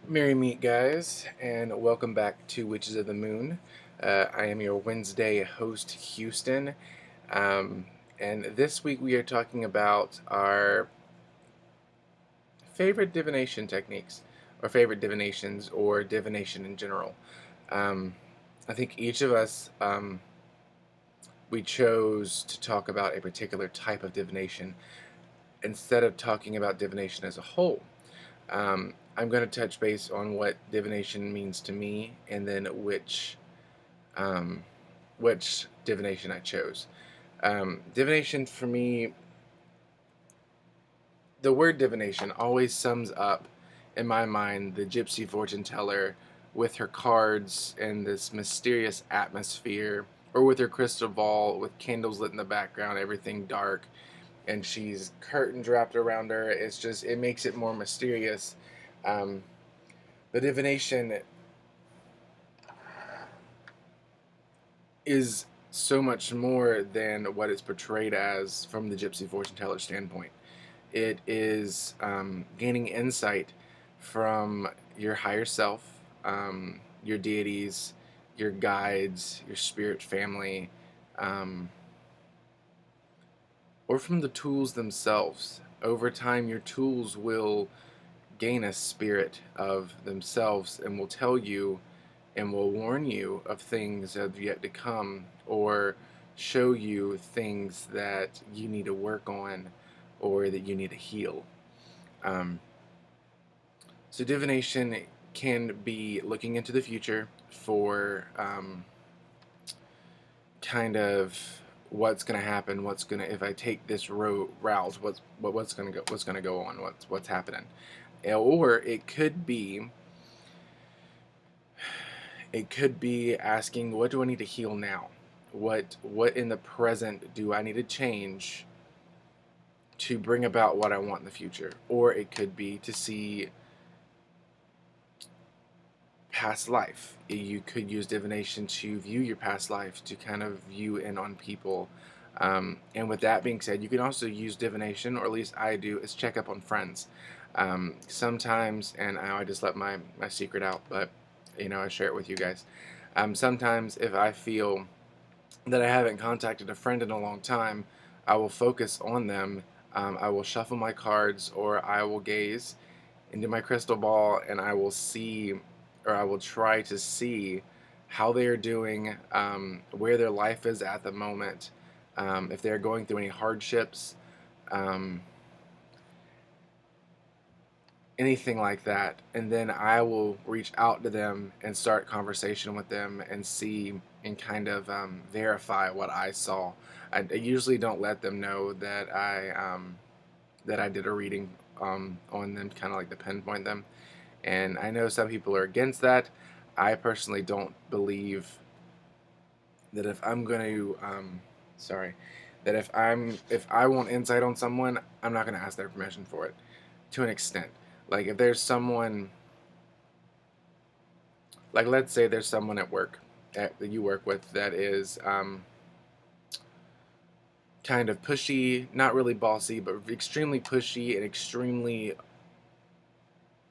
Merry meet, guys, and welcome back to Witches of the Moon. I am your Wednesday host, Houston, um, and this week we are talking about our favorite divination techniques, or favorite divinations, or divination in general. Um, I think each of us we chose to talk about a particular type of divination instead of talking about divination as a whole. I'm going to touch base on what divination means to me, and then um, which divination I chose. Divination for me, the word divination always sums up in my mind the gypsy fortune teller with her cards and this mysterious atmosphere, or with her crystal ball with candles lit in the background, everything dark, and she's curtains wrapped around her. It makes it more mysterious. Um, the divination is so much more than what it's portrayed as from the gypsy fortune teller standpoint. It is gaining insight from your higher self, your deities, your guides, your spirit family, um, or from the tools themselves. Over time, your tools will gain a spirit of themselves and will tell you and will warn you of things that have yet to come, or show you things that you need to work on or that you need to heal. Um, so, divination can be looking into the future for kind of what's going to happen, what's going to, if I take this route, what's going to go on, what's happening. Or it could be asking, what do I need to heal now? What in the present do I need to change to bring about what I want in the future? Or it could be to see past life. You could use divination to view your past life, to kind of view in on people. And with that being said, you can also use divination, or at least I do, is check up on friends. Sometimes, and I just let my secret out, but I share it with you guys. Sometimes, if I feel that I haven't contacted a friend in a long time, I will focus on them. I will shuffle my cards, or I will gaze into my crystal ball, and I will see, or I will try to see how they are doing, where their life is at the moment, if they're going through any hardships, um, anything like that. And then I will reach out to them and start conversation with them and see and kind of verify what I saw. I usually don't let them know that I did a reading on them, kind of like to pinpoint them. And I know some people are against that. I personally don't believe that if I'm going to, sorry, that if I want insight on someone, I'm not going to ask their permission for it. To an extent, like if there's someone, like let's say there's someone at work that you work with that is kind of pushy, not really bossy, but extremely pushy and extremely,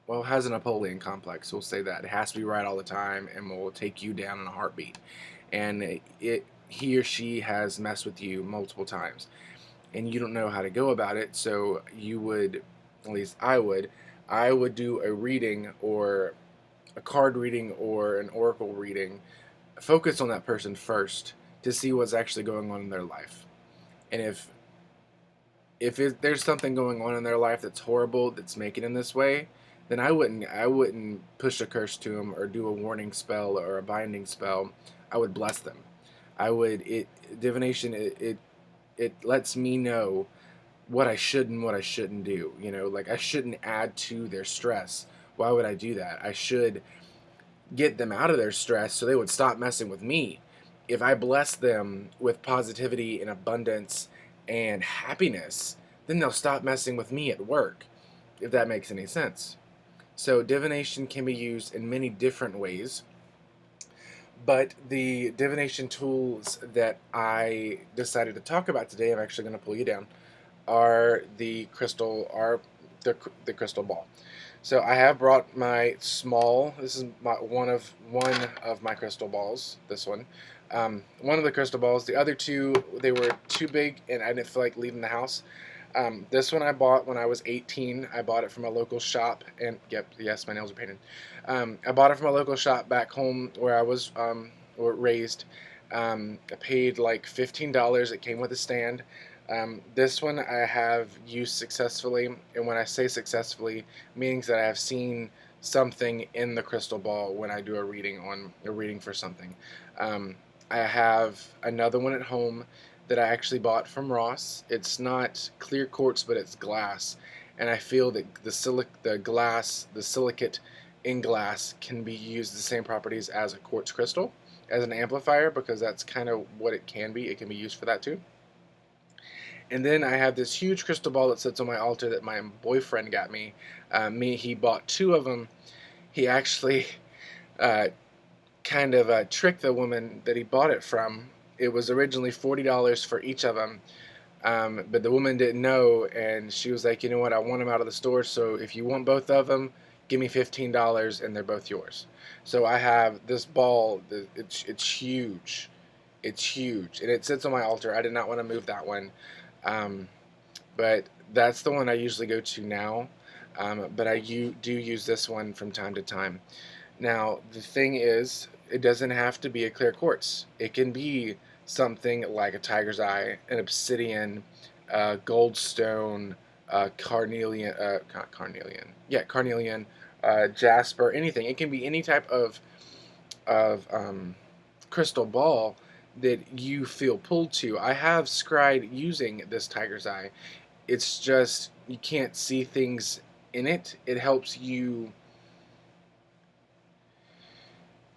well, has a Napoleon complex. We'll say that it has to be right all the time and will take you down in a heartbeat. And he or she has messed with you multiple times, and you don't know how to go about it. So you would, at least I would do a reading, or a card reading, or an oracle reading. Focus on that person first to see what's actually going on in their life, and if there's something going on in their life that's horrible, that's making them this way, then I wouldn't push a curse to them or do a warning spell or a binding spell. I would bless them. I would it Divination, it lets me know what I should and what I shouldn't do. Like, I shouldn't add to their stress. Why would I do that? I should get them out of their stress so they would stop messing with me. If I bless them with positivity and abundance and happiness, then they'll stop messing with me at work, if that makes any sense. So, divination can be used in many different ways, but the divination tools that I decided to talk about today, I'm actually going to pull you down, are the crystal ball. So I have brought my small. This is one of my crystal balls. This one of the crystal balls. The other two, they were too big, and I didn't feel like leaving the house. This one I bought when I was 18. I bought it from a local shop, and yep, yes, my nails are painted. I bought it from a local shop back home where I was raised. I paid like $15. It came with a stand. This one I have used successfully, and when I say successfully, means that I have seen something in the crystal ball when I do a reading for something. I have another one at home that I actually bought from Ross. It's not clear quartz, but it's glass, and I feel that the silicate in glass can be used the same properties as a quartz crystal, as an amplifier, because that's kind of what it can be. It can be used for that too. And then I have this huge crystal ball that sits on my altar that my boyfriend got me. He bought two of them. He actually uh, kind of tricked the woman that he bought it from. It was originally $40 for each of them, but the woman didn't know, and she was like, "You know what? I want them out of the store. So if you want both of them, give me $15, and they're both yours." So I have this ball. It's huge. It's huge, and it sits on my altar. I did not want to move that one. Um, but that's the one I usually go to now. But do use this one from time to time. Now, the thing is, it doesn't have to be a clear quartz. It can be something like a tiger's eye, an obsidian, goldstone, carnelian, jasper, anything. It can be any type of crystal ball that you feel pulled to. I have scried using this tiger's eye. It's just you can't see things in it. It helps you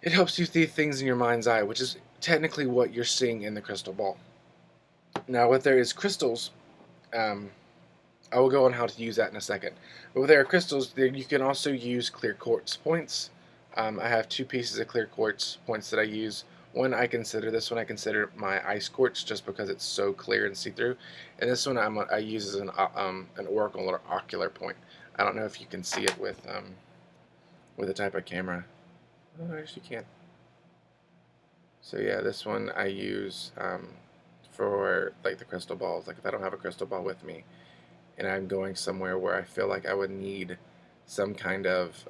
see things in your mind's eye, which is technically what you're seeing in the crystal ball. Now, what there is crystals, um, I will go on how to use that in a second. But there are crystals, you can also use clear quartz points. I have two pieces of clear quartz points that I use. This one I consider my ice quartz just because it's so clear and see-through. And this one I use as an oracle or ocular point. I don't know if you can see it with a type of camera. Oh, I actually can't. So yeah, this one I use for like the crystal balls. Like if I don't have a crystal ball with me, and I'm going somewhere where I feel like I would need some kind of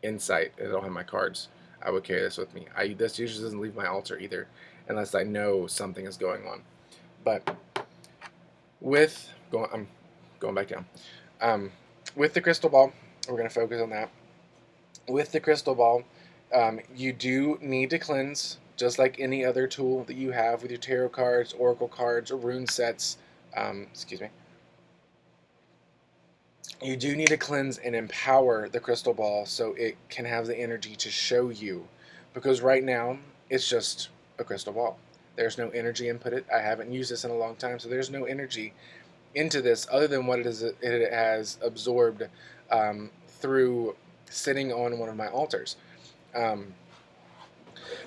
insight, and I don't have my cards, I would carry this with me. This usually doesn't leave my altar either, unless I know something is going on. But I'm going back down. With the crystal ball, we're going to focus on that. With the crystal ball, you do need to cleanse, just like any other tool that you have with your tarot cards, oracle cards, or rune sets. Excuse me. You do need to cleanse and empower the crystal ball so it can have the energy to show you. Because right now, it's just a crystal ball. There's no energy input. I haven't used this in a long time, so there's no energy into this other than what it has absorbed through sitting on one of my altars. Um,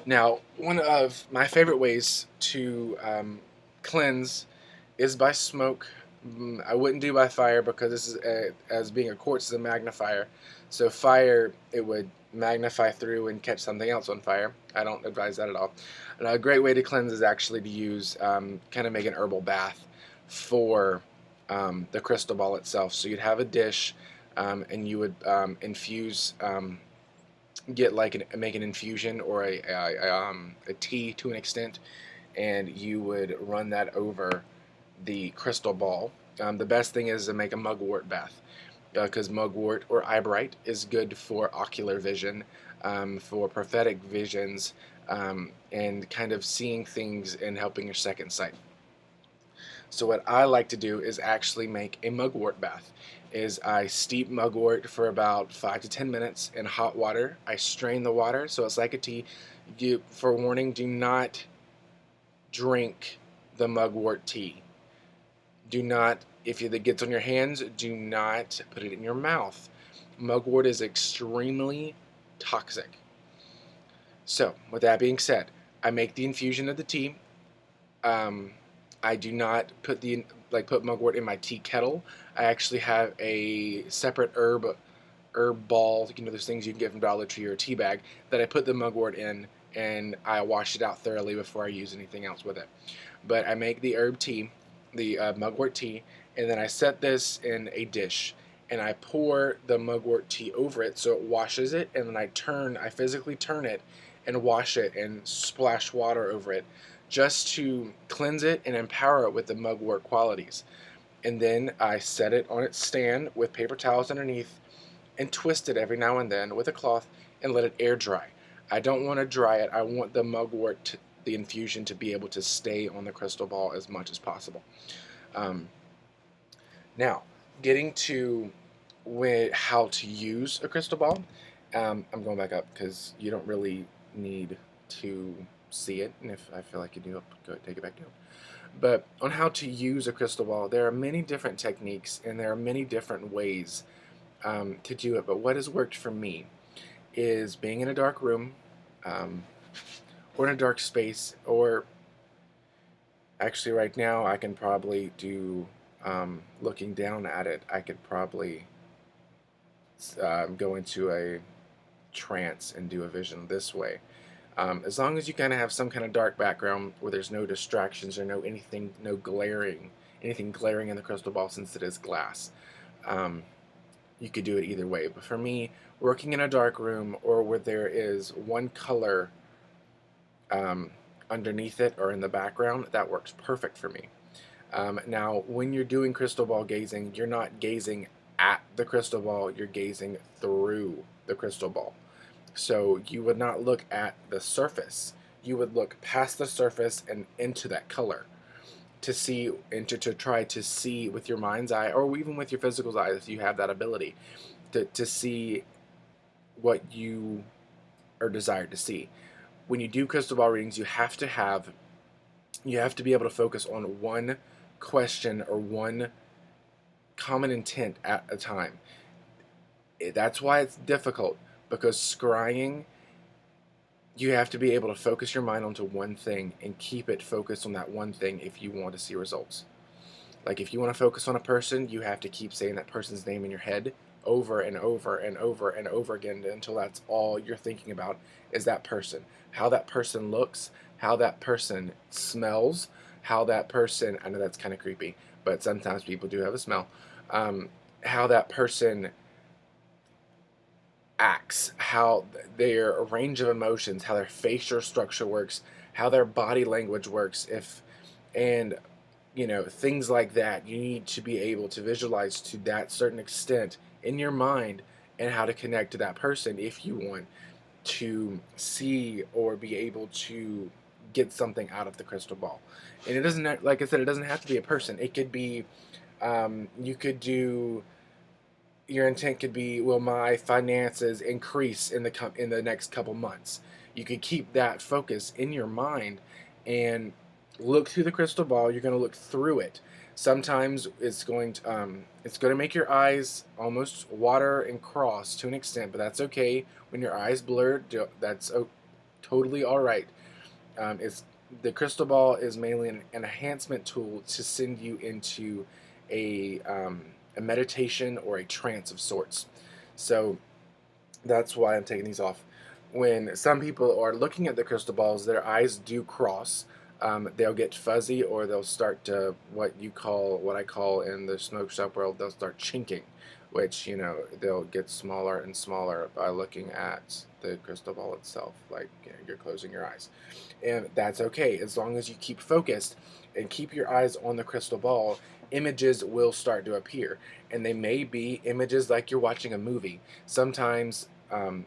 Now, one of my favorite ways to cleanse is by smoke. I wouldn't do by fire because this is as being a quartz is a magnifier. So fire, it would magnify through and catch something else on fire. I don't advise that at all. And a great way to cleanse is actually to use kind of make an herbal bath for the crystal ball itself. So you'd have a dish and you would infuse. Make an infusion or a tea to an extent, and you would run that over the crystal ball. The best thing is to make a mugwort bath because mugwort or eyebright is good for ocular vision, for prophetic visions, and kind of seeing things and helping your second sight. So what I like to do is actually make a mugwort bath. Is I steep mugwort for about 5 to 10 minutes in hot water. I strain the water so it's like a tea. For warning, do not drink the mugwort tea. Do not, if it gets on your hands, do not put it in your mouth. Mugwort is extremely toxic. So, with that being said, I make the infusion of the tea. I do not put mugwort in my tea kettle. I actually have a separate herb herb ball, those things you can get from Dollar Tree or a tea bag, that I put the mugwort in, and I wash it out thoroughly before I use anything else with it. But I make the herb tea, the mugwort tea, and then I set this in a dish, and I pour the mugwort tea over it so it washes it, and then I physically turn it and wash it and splash water over it just to cleanse it and empower it with the mugwort qualities. And then I set it on its stand with paper towels underneath and twist it every now and then with a cloth and let it air dry. I don't want to dry it. I want the mugwort, the infusion, to be able to stay on the crystal ball as much as possible. Um, Now, getting to how to use a crystal ball, I'm going back up because you don't really need to see it, and if I feel like you do, go take it back down. But on how to use a crystal ball, there are many different techniques and there are many different ways to do it. But what has worked for me is being in a dark room, um, or in a dark space, or actually right now I can probably do, looking down at it, I could probably go into a trance and do a vision this way. As long as you kind of have some kind of dark background where there's no distractions or anything glaring in the crystal ball, since it is glass. You could do it either way. But for me, working in a dark room or where there is one color underneath it or in the background, that works perfect for me. Now, when you're doing crystal ball gazing, you're not gazing at the crystal ball, you're gazing through the crystal ball. So you would not look at the surface. You would look past the surface and into that color to see, and to try to see with your mind's eye, or even with your physical eye, if you have that ability, to see what you are desired to see. When you do crystal ball readings, you have to be able to focus on one question or one common intent at a time. That's why it's difficult, because scrying, you have to be able to focus your mind onto one thing and keep it focused on that one thing if you want to see results. Like if you want to focus on a person, you have to keep saying that person's name in your head over and over and over and over again until that's all you're thinking about is that person. How that person looks, how that person smells, how that person, I know that's kind of creepy, but sometimes people do have a smell, how that person acts, how their range of emotions, how their facial structure works, how their body language works, and things like that. You need to be able to visualize to that certain extent in your mind, and how to connect to that person if you want to see or be able to get something out of the crystal ball. And it doesn't, like I said, it doesn't have to be a person. It could be, you could do, your intent could be, will my finances increase in the next couple months? You could keep that focus in your mind and look through the crystal ball. You're going to look through it. Sometimes it's going to make your eyes almost water and cross to an extent, but that's okay. When your eyes blur, that's totally all right. The crystal ball is mainly an enhancement tool to send you into a meditation or a trance of sorts. So that's why I'm taking these off. When some people are looking at the crystal balls, their eyes do cross. They'll get fuzzy, or they'll start to what I call in the smoke shop world, they'll start chinking, which they'll get smaller and smaller by looking at the crystal ball itself, like you're closing your eyes, and that's okay as long as you keep focused and keep your eyes on the crystal ball. Images will start to appear, and they may be images like you're watching a movie. Sometimes, I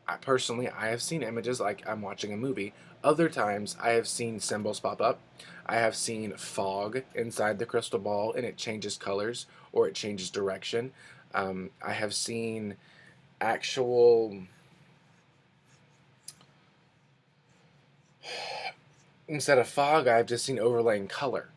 have seen images like I'm watching a movie. Other times, I have seen symbols pop up. I have seen fog inside the crystal ball, and it changes colors or it changes direction. I have seen actual, instead of fog, I've just seen overlaying color.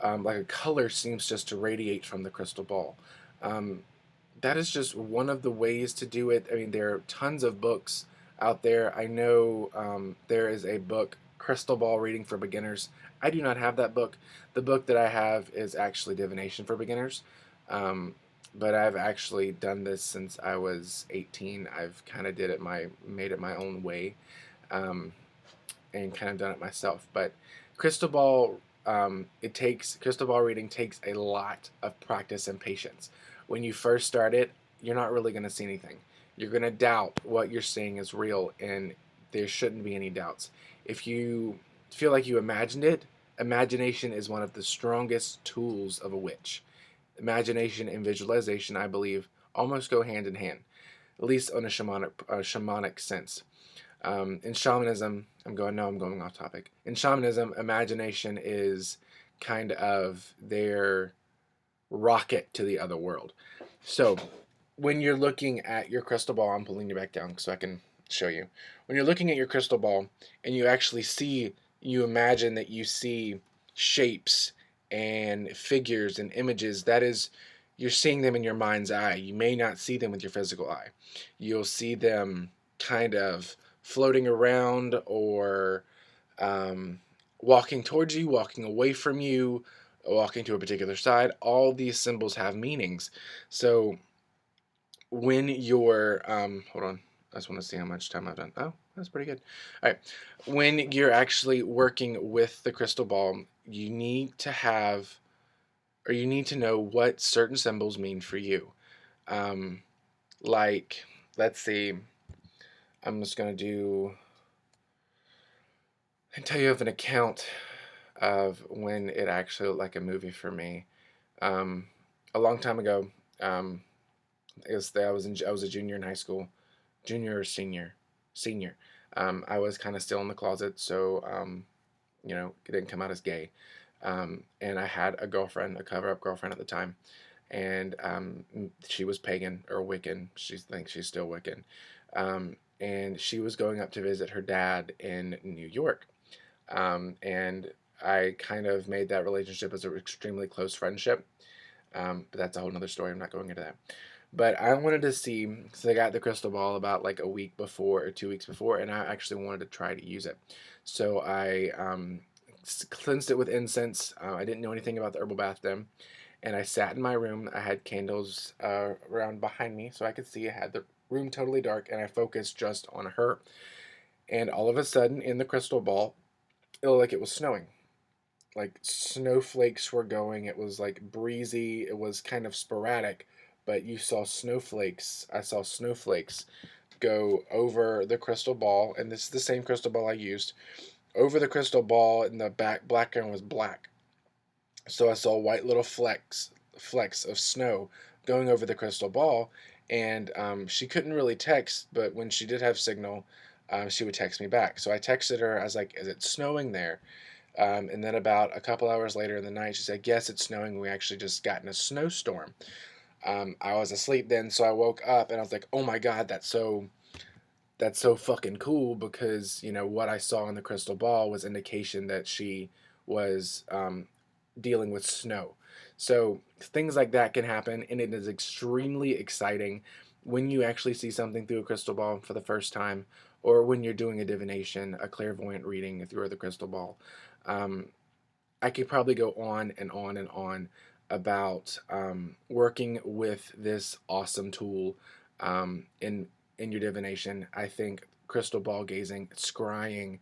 Like a color seems just to radiate from the crystal ball. That is just one of the ways to do it. I mean, there are tons of books out there. I know there is a book, Crystal Ball Reading for Beginners. I do not have that book. The book that I have is actually Divination for Beginners. but I've actually done this since I was 18. I've kind of made it my own way, um, and kind of done it myself. But crystal ball, crystal ball reading takes a lot of practice and patience. When you first start it, you're not really going to see anything. You're going to doubt what you're seeing is real, and there shouldn't be any doubts. If you feel like you imagined it, imagination is one of the strongest tools of a witch. Imagination and visualization, I believe, almost go hand in hand, at least on a shamanic sense. In shamanism, I'm going off topic. In shamanism, imagination is kind of their rocket to the other world. So when you're looking at your crystal ball, I'm pulling you back down so I can show you. When you're looking at your crystal ball and you actually you imagine that you see shapes and figures and images, that is, you're seeing them in your mind's eye. You may not see them with your physical eye. You'll see them kind of floating around, or um, walking towards you, walking away from you, walking to a particular side. All these symbols have meanings. So when you're, hold on, I just want to see how much time I've done. Oh, that's pretty good. All right. When you're actually working with the crystal ball, you need to have, or you need to know what certain symbols mean for you. Um, like, let's see, I'm just going to tell you of an account of when it actually looked like a movie for me. Um, a long time ago, I was a junior in high school, junior or senior. I was kind of still in the closet, so it didn't come out as gay. And I had a girlfriend, a cover-up girlfriend at the time, and she was pagan or Wiccan. She thinks she's still Wiccan, and she was going up to visit her dad in New York, and I kind of made that relationship as an extremely close friendship. But that's a whole nother story. I'm not going into that. But I wanted to see, so I got the crystal ball about like a week before or 2 weeks before, and I actually wanted to try to use it. So I cleansed it with incense. I didn't know anything about the herbal bath then. And I sat in my room. I had candles around behind me so I could see. I had the room totally dark, and I focused just on her. And all of a sudden, in the crystal ball, it looked like it was snowing. Like snowflakes were going. It was like breezy. It was kind of sporadic, but you saw snowflakes. I saw snowflakes go over the crystal ball, and this is the same crystal ball I used. Over the crystal ball, and the background was black. So I saw white little flecks of snow going over the crystal ball, and she couldn't really text, but when she did have signal, she would text me back. So I texted her. I was like, "Is it snowing there?" And then about a couple hours later in the night, she said, "Yes, it's snowing. We actually just got in a snowstorm." I was asleep then, so I woke up and I was like, "Oh my God, that's so fucking cool," because what I saw in the crystal ball was indication that she was dealing with snow. So things like that can happen, and it is extremely exciting when you actually see something through a crystal ball for the first time, or when you're doing a divination, a clairvoyant reading through the crystal ball. Um, I could probably go on and on and on about working with this awesome tool in your divination. I think crystal ball gazing, scrying,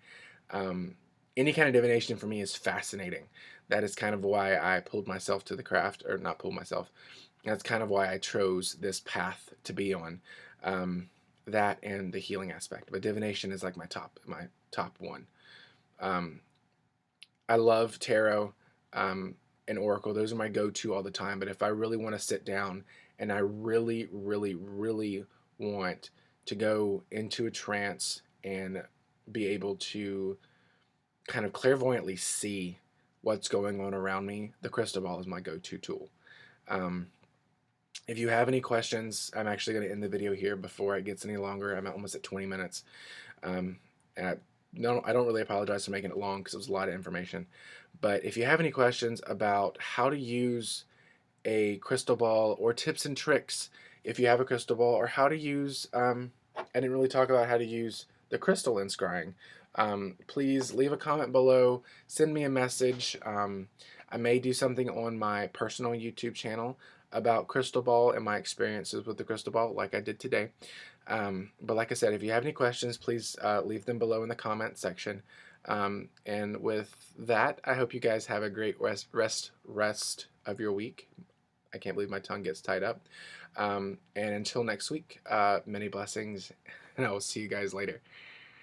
um, any kind of divination for me is fascinating. That is kind of why I pulled myself to the craft, or not pulled myself. That's kind of why I chose this path to be on. Um, that and the healing aspect, but divination is like my top one. Um, I love tarot and oracle. Those are my go-to all the time. But if I really want to sit down and I really, really, really want to go into a trance and be able to kind of clairvoyantly see what's going on around me, the crystal ball is my go-to tool. Um, if you have any questions, I'm actually going to end the video here before it gets any longer. I'm almost at 20 minutes. Um, and I don't really apologize for making it long because it was a lot of information. But if you have any questions about how to use a crystal ball, or tips and tricks if you have a crystal ball, or how to use, I didn't really talk about how to use the crystal in scrying. Please leave a comment below, send me a message. I may do something on my personal YouTube channel about crystal ball and my experiences with the crystal ball like I did today. But like I said, if you have any questions, please leave them below in the comment section. And with that, I hope you guys have a great rest of your week. I can't believe my tongue gets tied up. And until next week, many blessings, and I will see you guys later.